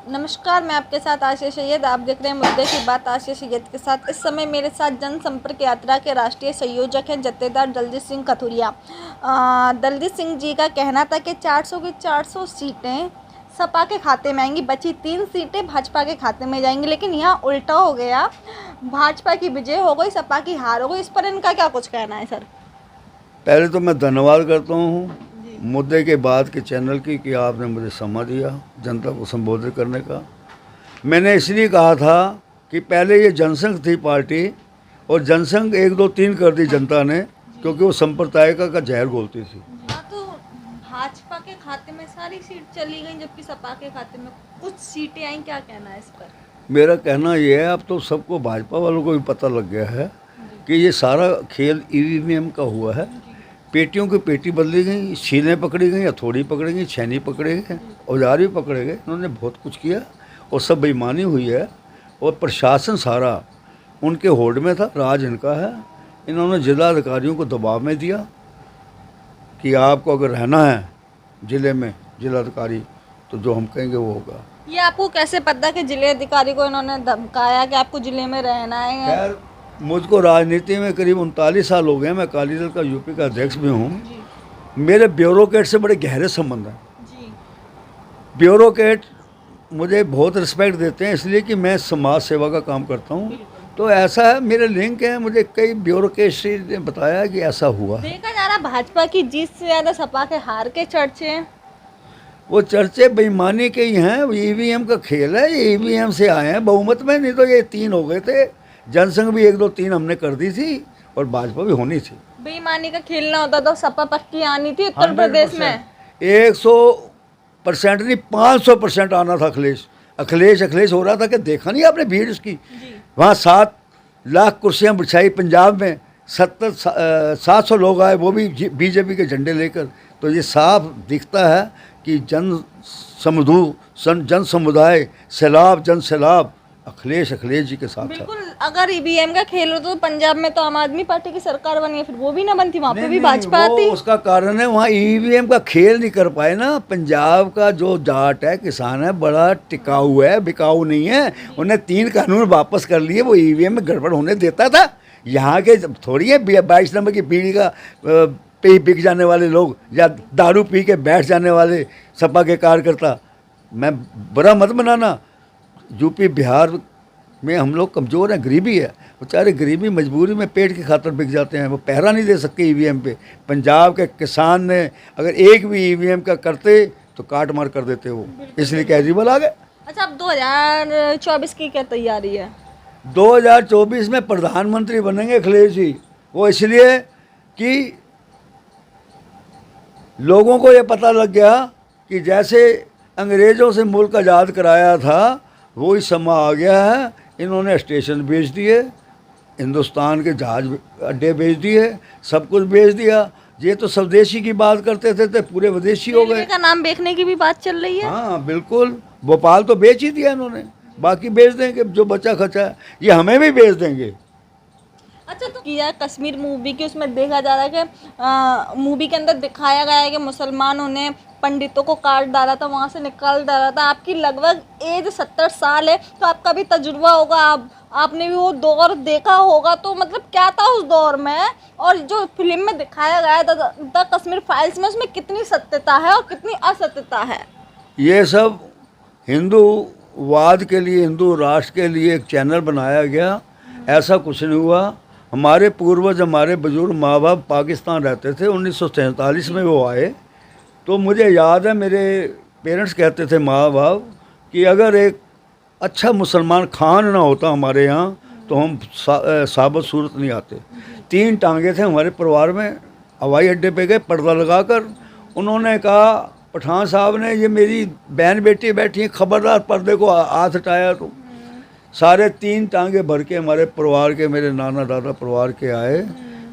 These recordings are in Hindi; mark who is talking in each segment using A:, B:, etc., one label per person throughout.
A: नमस्कार, मैं आपके साथ आशीष सैयद। आप देख रहे हैं मुद्दे की बात आशीष सैयद के साथ। इस समय मेरे साथ जनसंपर्क यात्रा के राष्ट्रीय संयोजक हैं जत्थेदार दलजीत सिंह कथुरिया। दलजीत सिंह जी का कहना था कि 400 की 400 सीटें सपा के खाते में आएंगी, बची 3 सीटें भाजपा के खाते में जाएंगी। लेकिन यहाँ उल्टा हो गया, भाजपा की विजय हो गई, सपा की हार हो गई। इस पर इनका क्या कुछ कहना है सर?
B: पहले तो मैं धन्यवाद करता हूँ मुद्दे के बाद के चैनल की कि आपने मुझे समय दिया जनता को संबोधित करने का। मैंने इसलिए कहा था कि पहले ये जनसंघ थी पार्टी और जनसंघ 1 2 3 कर दी जनता ने, क्योंकि वो सांप्रदायिक का जहर घोलती थी।
A: हाँ, तो भाजपा के खाते में सारी सीट चली गई जबकि सपा के खाते में कुछ सीटें आई। क्या कहना है इस पर?
B: मेरा कहना ये है, अब तो सबको भाजपा वालों को भी पता लग गया है कि ये सारा खेल ईवीएम का हुआ है। पेटियों की पेटी बदली गई, छीलें पकड़ी गई, हथौड़ी पकड़ी गई, छैनी पकड़े गए, औजार भी पकड़े गए। इन्होंने बहुत कुछ किया और सब बेईमानी हुई है। और प्रशासन सारा उनके होड़ में था, राज इनका है। इन्होंने जिला अधिकारियों को दबाव में दिया कि आपको अगर रहना है ज़िले में जिलाधिकारी, तो जो हम कहेंगे वो होगा।
A: ये आपको कैसे पता कि जिले अधिकारी को इन्होंने धमकाया कि आपको जिले में रहना है?
B: खैर, मुझको राजनीति में करीब 39 साल हो गए। मैं अकाली दल का यूपी का अध्यक्ष भी हूँ। मेरे ब्यूरोक्रेट से बड़े गहरे संबंध हैं। ब्यूरोक्रेट मुझे बहुत रिस्पेक्ट देते हैं, इसलिए कि मैं समाज सेवा का काम करता हूँ। तो ऐसा है, मेरे लिंक हैं। मुझे कई ब्यूरोक्रेसी ने बताया कि ऐसा हुआ।
A: देखा जा रहा भाजपा की जीत से ज़्यादा सपा के हार के चर्चे हैं।
B: वो चर्चे बेईमानी के ही हैं। ईवीएम का खेल है, ये ईवीएम से आए हैं बहुमत में। नहीं तो ये 3 हो गए थे। जनसंघ भी 1 2 3 हमने कर दी थी और भाजपा भी होनी थी।
A: बेईमानी का खेल ना होता तो सपा पक्की आनी थी उत्तर प्रदेश में।
B: 100% नहीं, 500% आना था। अखिलेश हो रहा था कि देखा नहीं आपने भीड़ उसकी? वहाँ 7 लाख कुर्सियाँ बिछाई पंजाब में, 700 लोग आए, वो भी बीजेपी के झंडे लेकर। तो ये साफ दिखता है कि जन समुदाय सैलाब, जन सैलाब अखिलेश जी के साथ
A: बिल्कुल। अगर ईवीएम का खेल हो तो पंजाब में तो आम आदमी पार्टी की सरकार बनी है, फिर वो भी ना बनती, वहाँ पे भी भाजपा आती।
B: उसका कारण है वहाँ ईवीएम का खेल नहीं कर पाए ना। पंजाब का जो जाट है, किसान है, बड़ा टिकाऊ है, बिकाऊ नहीं है। उन्हें 3 कानून वापस कर लिए। वो ईवीएम में गड़बड़ होने देता था। यहाँ के थोड़ी है 22 नंबर की पीढ़ी का पे बिक जाने वाले लोग या दारू पी के बैठ जाने वाले सपा के कार्यकर्ता। मैं बुरा मत बनाना, यूपी बिहार में हम लोग कमज़ोर हैं, गरीबी है। बेचारे गरीबी मजबूरी में पेट की खातर बिक जाते हैं। वो पहरा नहीं दे सकते ईवीएम पे। पंजाब के किसान ने अगर एक भी ईवीएम का करते तो काट मार कर देते वो, इसलिए केजरीवाल आ गए।
A: अच्छा, अब 2024 की क्या तैयारी है?
B: 2024 में प्रधानमंत्री बनेंगे अखिलेश जी। वो इसलिए कि लोगों को ये पता लग गया कि जैसे अंग्रेज़ों से मुल्क आज़ाद कराया था, वो ही समय आ गया है। इन्होंने स्टेशन बेच दिए, हिंदुस्तान के जहाज अड्डे बेच दिए, सब कुछ बेच दिया। ये तो स्वदेशी की बात करते थे तो पूरे विदेशी हो गए।
A: का नाम बेचने की भी बात चल रही है।
B: हाँ बिल्कुल, भोपाल तो बेच ही दिया इन्होंने, बाकी बेच देंगे जो बचा खचा है। ये हमें भी बेच देंगे।
A: अच्छा, तो किया कश्मीर मूवी की, उसमें देखा जा रहा है कि मूवी के अंदर दिखाया गया है कि मुसलमानों ने पंडितों को काट डाला था, वहाँ से निकाल डाला था। आपकी लगभग एज 70 साल है, तो आपका भी तजुर्बा होगा, आपने भी वो दौर देखा होगा। तो मतलब क्या था उस दौर में, और जो फिल्म में दिखाया गया है द कश्मीर फाइल्स में, उसमें कितनी सत्यता है और कितनी असत्यता है?
B: ये सब हिंदूवाद के लिए, हिंदू राष्ट्र के लिए एक चैनल बनाया गया। ऐसा कुछ नहीं हुआ। हमारे पूर्वज, हमारे बुजुर्ग माँ बाप पाकिस्तान रहते थे। 1947 में वो आए। तो मुझे याद है, मेरे पेरेंट्स कहते थे, माँ बाप, कि अगर एक अच्छा मुसलमान खान ना होता हमारे यहाँ तो हम साबत सूरत नहीं आते। 3 टांगे थे हमारे परिवार में। हवाई अड्डे पे गए पर्दा लगाकर। उन्होंने कहा, पठान साहब ने, ये मेरी बहन बेटी बैठी है, खबरदार पर्दे को हाथ हटाया तो सारे 3 टांगे भर के हमारे परिवार के, मेरे नाना दादा परिवार के आए।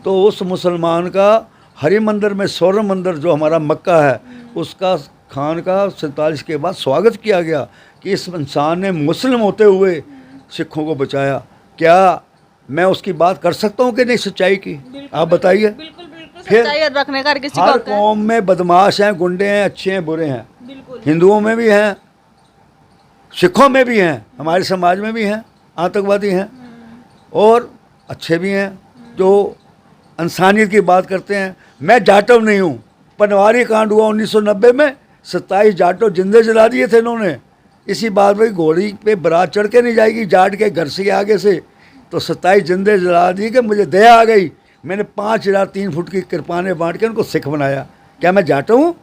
B: तो उस मुसलमान का हरि मंदिर में, स्वर्ण मंदिर जो हमारा मक्का है, उसका खान का 47 के बाद स्वागत किया गया कि इस इंसान ने मुस्लिम होते हुए सिखों को बचाया। क्या मैं उसकी बात कर सकता हूँ कि नहीं सच्चाई की? आप बताइए।
A: फिर रखने का किसी
B: हर कौम में बदमाश हैं, गुंडे हैं, अच्छे हैं, बुरे हैं। हिंदुओं में भी हैं, सिखों में भी हैं, हमारे समाज में भी हैं आतंकवादी हैं, और अच्छे भी हैं जो इंसानियत की बात करते हैं। मैं जाटव नहीं हूँ। पनवारी कांड हुआ 1990 में, 27 जाटव जिंदे जला दिए थे इन्होंने। इसी बात में घोड़ी पे बारात चढ़ के नहीं जाएगी जाट के घर से आगे से, तो 27 जिंदे जला दिए कि मुझे दया आ गई। मैंने 5000 3 फुट की कृपानें बांट के उनको सिख बनाया। क्या मैं जाटव हूँ?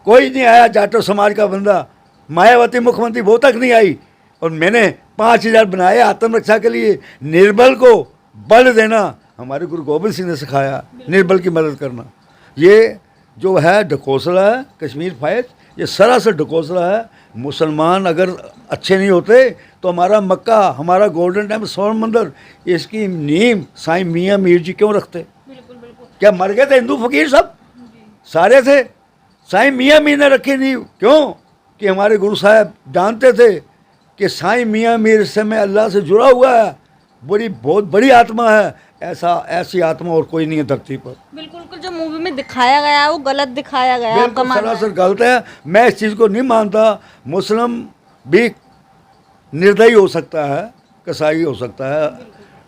B: कोई नहीं आया जाटव समाज का बंदा, मायावती मुख्यमंत्री वो तक नहीं आई, और मैंने 5000 बनाए आत्मरक्षा के लिए। निर्बल को बल देना हमारे गुरु गोबिंद सिंह ने सिखाया, निर्बल की मदद करना। ये जो है ढकोसला है कश्मीर फाइल्स, ये सरासर ढकोसला है। मुसलमान अगर अच्छे नहीं होते तो हमारा मक्का, हमारा गोल्डन टेम्पल, स्वर्ण मंदिर, इसकी नींव साईं मियाँ मीर जी क्यों रखते?
A: बिल्कुल बिल्कुल।
B: क्या मर गए थे हिंदू फकीर सब? सारे थे। साईं मियाँ मीर ने रखी नींव क्यों? कि हमारे गुरु साहब जानते थे कि साईं मियाँ मीर इस समय अल्लाह से जुड़ा हुआ है, बहुत बड़ी आत्मा है। ऐसी आत्मा और कोई नहीं है धरती पर।
A: बिल्कुल बिल्कुल, जो मूवी में दिखाया गया है वो गलत दिखाया गया है, आपका
B: बिल्कुल
A: मानना है?
B: सरासर गलत है। मैं इस चीज़ को नहीं मानता। मुस्लिम भी निर्दयी हो सकता है, कसाई हो सकता है,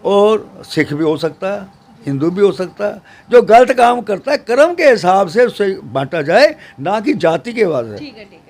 B: और सिख भी हो सकता है, हिंदू भी हो सकता है। जो गलत काम करता है कर्म के हिसाब से उससे बांटा जाए, ना कि जाति के वास्ते।
A: ठीक है ठीक है।